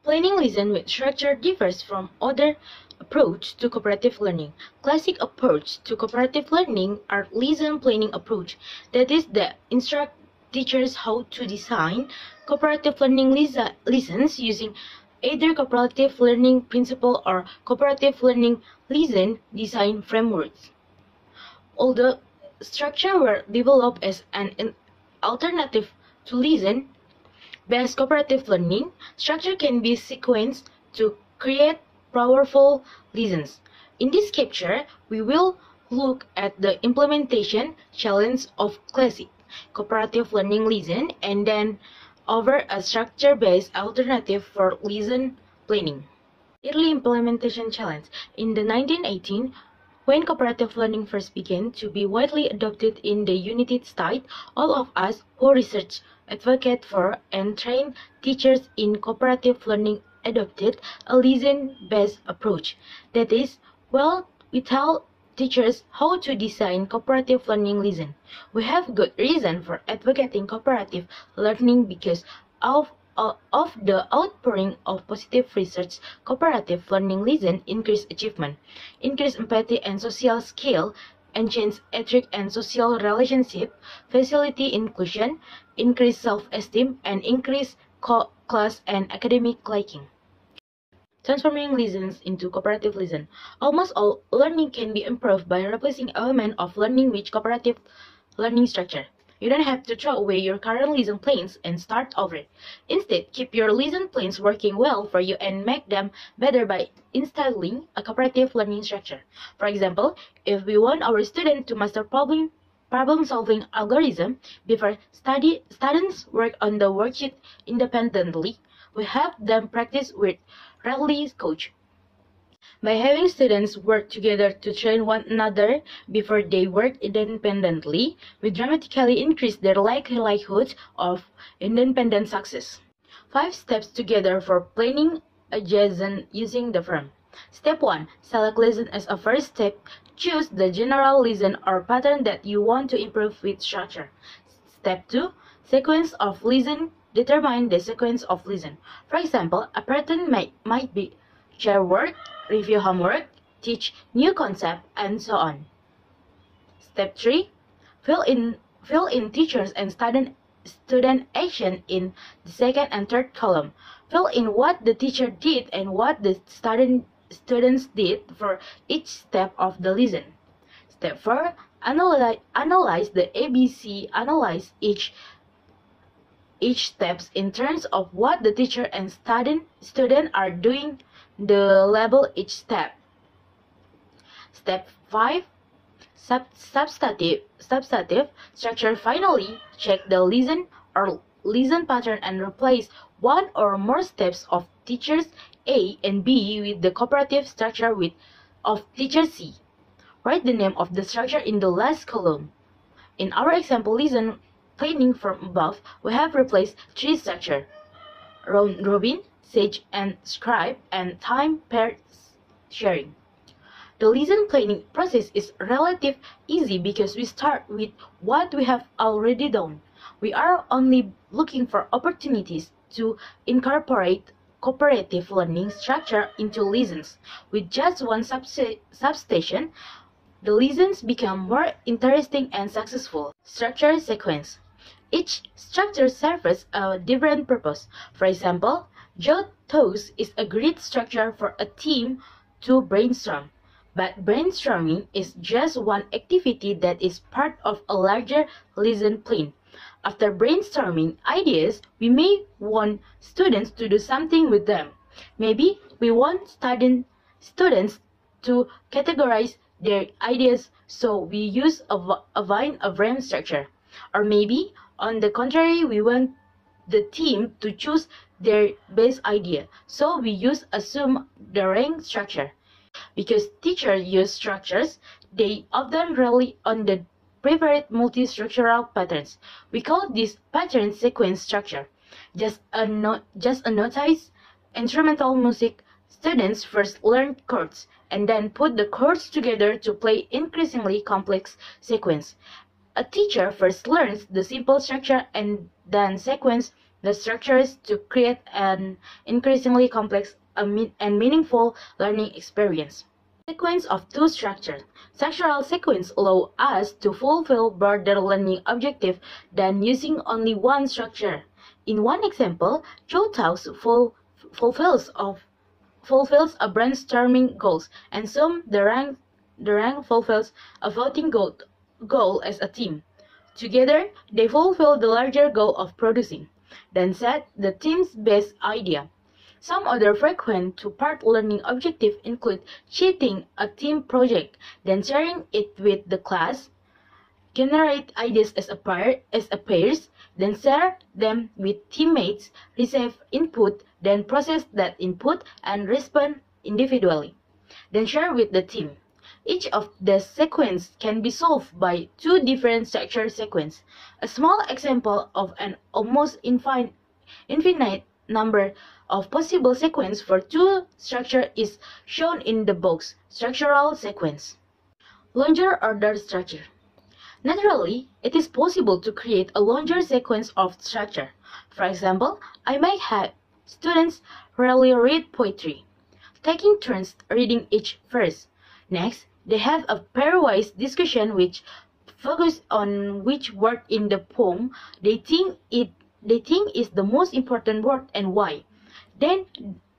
Planning listen with structure differs from other approach to cooperative learning. Classic approach to cooperative learning are listen planning approach. That is, they instruct teachers how to design cooperative learning lessons using either cooperative learning principle or cooperative learning lesson design frameworks. Although structure were developed as an alternative to lesson-based cooperative learning, structure can be sequenced to create powerful lessons. In this capture, we will look at the implementation challenge of classic cooperative learning lesson and then over a structure-based alternative for lesson planning. Early implementation challenge. In the 1918, when cooperative learning first began to be widely adopted in the United States, all of us who research, advocate for, and train teachers in cooperative learning adopted a lesson-based approach. That is, we tell teachers how to design cooperative learning lesson. We have good reason for advocating cooperative learning because of the outpouring of positive research. Cooperative learning lesson increase achievement, increase empathy and social skill, enhance ethic and social relationship, facilitate inclusion, increase self-esteem, and increase class and academic liking. Transforming lessons into cooperative lesson. Almost all learning can be improved by replacing elements of learning with cooperative learning structure. You don't have to throw away your current lesson plans and start over. Instead, keep your lesson plans working well for you and make them better by installing a cooperative learning structure. For example, if we want our students to master problem-solving algorithm before students work on the worksheet independently, we have them practice with Rally coach. By having students work together to train one another before they work independently, we dramatically increase their likelihood of independent success. 5 steps together for planning adjacent using the firm. Step 1. Select lesson as a first step. Choose the general lesson or pattern that you want to improve with structure. Step 2. Sequence of lesson. Determine the sequence of lesson. For example, a pattern might be share work, review homework, teach new concept, and so on. Step 3. Fill in teachers and student action in the second and third column. Fill in what the teacher did and what the students did for each step of the lesson. Step 4. Analyze the ABC. Analyze each steps in terms of what the teacher and student are doing, the label each step. Step 5. Substantive structure. Finally, check the lesson or lesson pattern and replace one or more steps of teachers A and B with the cooperative structure of teacher C. Write the name of the structure in the last column. In our example lesson planning from above, we have replaced 3 structures: round robin, sage and scribe, and time paired sharing. The lesson planning process is relatively easy because we start with what we have already done. We are only looking for opportunities to incorporate cooperative learning structure into lessons. With just one substation, the lessons become more interesting and successful. Structure sequence. Each structure serves a different purpose. For example, Joe Toast is a great structure for a team to brainstorm. But brainstorming is just one activity that is part of a larger lesson plan. After brainstorming ideas, we may want students to do something with them. Maybe we want students to categorize their ideas, so we use a vine-of-frame structure. Or maybe, on the contrary, we want the team to choose their best idea, so we use assume the rank structure. Because teachers use structures, they often rely on the preferred multi-structural patterns. We call this pattern sequence structure. Just a notice instrumental music, students first learn chords and then put the chords together to play increasingly complex sequence. A teacher first learns the simple structure and then sequence the structures to create an increasingly complex and meaningful learning experience. Sequence of two structures. Structural sequence allow us to fulfill broader learning objectives than using only one structure. In one example, Joe Talks fulfills a brainstorming goals, and the rank fulfills a voting goal as a team. Together, they fulfill the larger goal of producing, then set the team's best idea. Some other frequent two-part learning objectives include cheating a team project, then sharing it with the class, generate ideas as a pairs, then share them with teammates, receive input, then process that input and respond individually, then share with the team. Each of the sequences can be solved by two different structure sequences. A small example of an almost infinite number of possible sequences for two structures is shown in the box structural sequence. Longer order structure. Naturally, it is possible to create a longer sequence of structure. For example, I might have students rarely read poetry, taking turns reading each verse. Next, they have a pairwise discussion which focuses on which word in the poem they think is the most important word and why. Then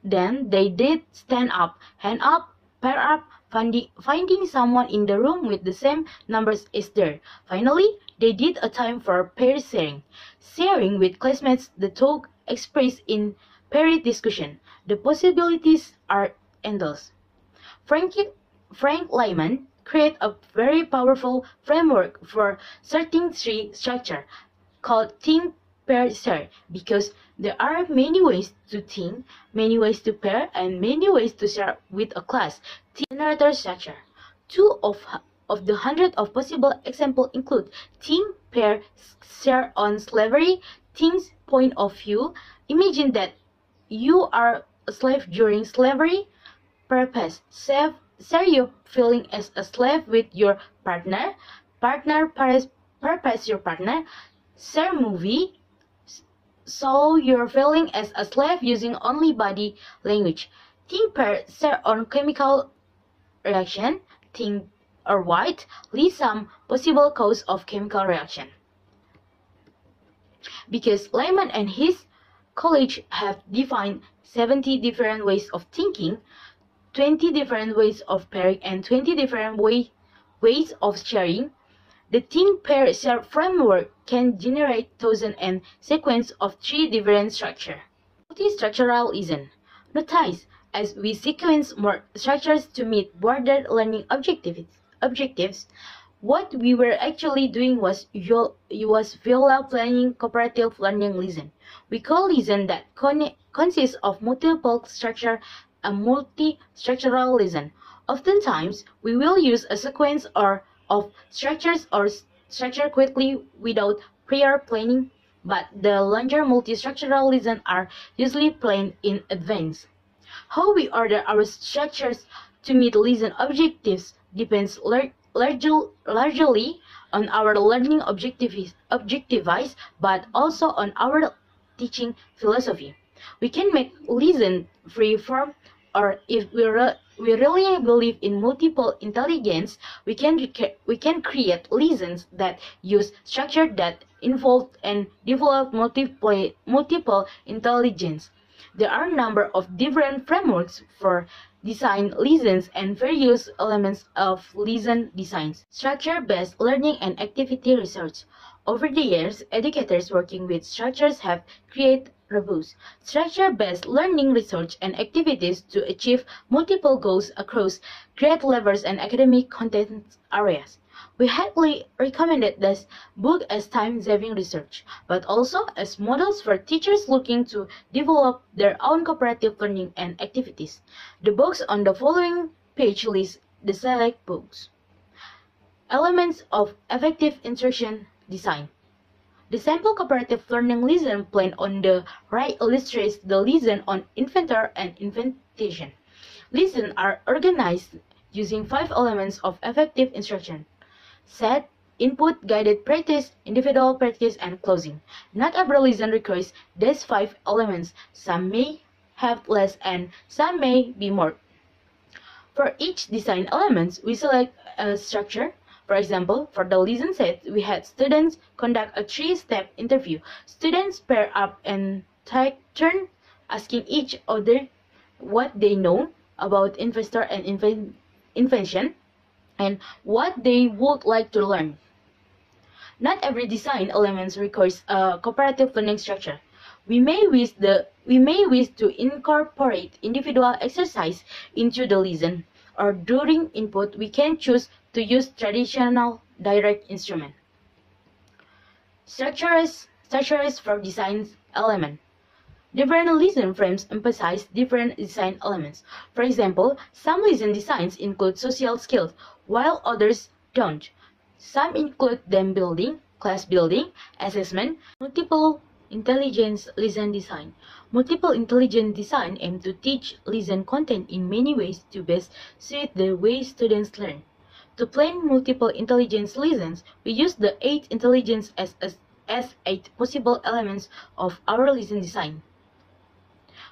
they did stand up, hand up, pair up, finding someone in the room with the same numbers as theirs. Finally, they did a time for pair sharing with classmates the talk expressed in paired discussion. The possibilities are endless. Frank Lyman created a very powerful framework for certain tree structure called think, pair, share, because there are many ways to think, many ways to pair, and many ways to share with a class. Generator structure. Two of the hundred of possible examples include think, pair, share on slavery, think's point of view. Imagine that you are a slave during slavery. Purpose. Share your feeling as a slave with your partner. Purpose your partner. Share movie. So you're feeling as a slave using only body language. Think pair share on chemical reaction. Think or white list some possible cause of chemical reaction. Because Lyman and his colleagues have defined 70 different ways of thinking, 20 different ways of pairing, and 20 different ways of sharing, the think, pair, share framework can generate thousands and sequence of three different structures. Multi-structural liaison. Notice, as we sequence more structures to meet broader learning objectives, what we were actually doing was viola planning cooperative learning liaison. We call liaison that consists of multiple structure a multi-structural liaison. Oftentimes, we will use a sequence of structures or structure quickly without prior planning, but the longer multi-structural liaisons are usually planned in advance. How we order our structures to meet liaison objectives depends largely on our learning objectives, but also on our teaching philosophy. We can make liaison free form, or if we really believe in multiple intelligence, we can create liaisons that use structure that involve and develop multiple intelligence. There are a number of different frameworks for design liaisons and various elements of liaison designs. Structure-based learning and activity research. Over the years, educators working with structures have created robust, structure-based learning research and activities to achieve multiple goals across grade levels and academic content areas. We highly recommended this book as time-saving research, but also as models for teachers looking to develop their own cooperative learning and activities. The box on the following page lists the select books. Elements of effective instruction design. The sample cooperative learning liaison plan on the right illustrates the liaison on inventor and inventation. Liaisons are organized using 5 elements of effective instruction: set, input, guided practice, individual practice, and closing. Not every lesson requires these 5 elements. Some may have less and some may be more. For each design element, we select a structure. For example, for the lesson set, we had students conduct a 3-step interview. Students pair up and take turn asking each other what they know about investor and invention and what they would like to learn. Not every design element requires a cooperative learning structure. We may wish to incorporate individual exercise into the lesson, or during input we can choose to use traditional direct instrument. Structures for design element. Different lesson frames emphasize different design elements. For example, some lesson designs include social skills, while others don't. Some include them building, class building, assessment, multiple intelligence lesson design. Multiple intelligence design aim to teach lesson content in many ways to best suit the way students learn. To plan multiple intelligence lessons, we use the 8 intelligence as 8 possible elements of our lesson design.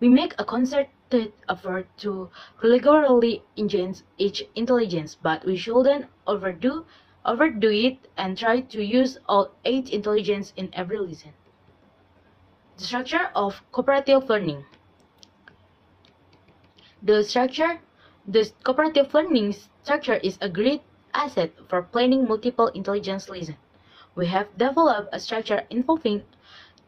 We make a concerted effort to regularly enhance each intelligence, but we shouldn't overdo it and try to use all 8 intelligence in every lesson. The structure of cooperative learning. The cooperative learning structure is a great asset for planning multiple intelligence lessons. We have developed a structure involving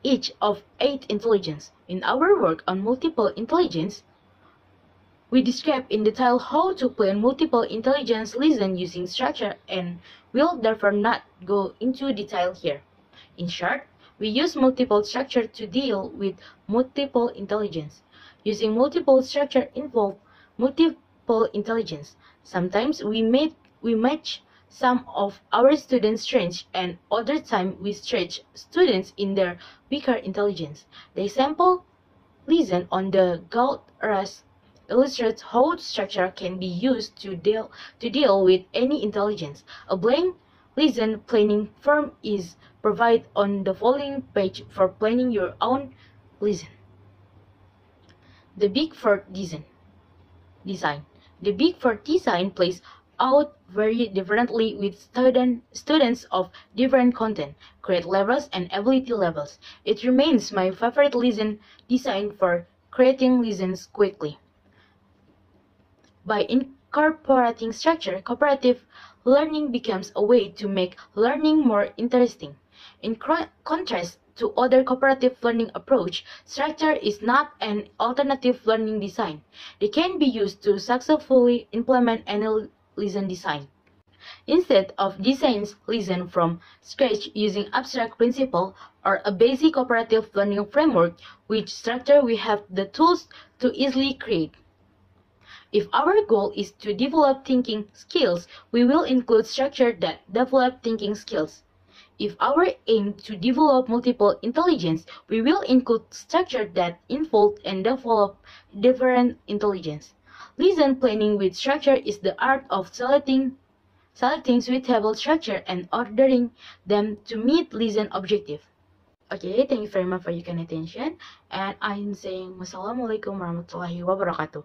each of 8 intelligence. In our work on multiple intelligence, we describe in detail how to plan multiple intelligence lessons using structure and will therefore not go into detail here. In short, we use multiple structure to deal with multiple intelligence. Using multiple structure involves multiple intelligence. Sometimes we match some of our students' strengths and other time we stretch students in their weaker intelligence. The example lesson on the gold rush illustrates how structure can be used to deal with any intelligence. A blank lesson planning form is provided on the following page for planning your own lesson. The Big Four design. The Big Four design plays out very differently with students of different content, grade levels, and ability levels. It remains my favorite lesson design for creating lessons quickly. By incorporating structure, cooperative learning becomes a way to make learning more interesting. In contrast to other cooperative learning approach, structure is not an alternative learning design. They can be used to successfully implement any lesson design. Instead of designing lesson from scratch using abstract principle or a basic cooperative learning framework, with structure we have the tools to easily create. If our goal is to develop thinking skills, we will include structure that develop thinking skills. If our aim to develop multiple intelligence, we will include structure that involve and develop different intelligence. Lesson planning with structure is the art of selecting suitable structure and ordering them to meet lesson objective. Okay, thank you very much for your kind attention, and I'm saying wassalamualaikum warahmatullahi wabarakatuh.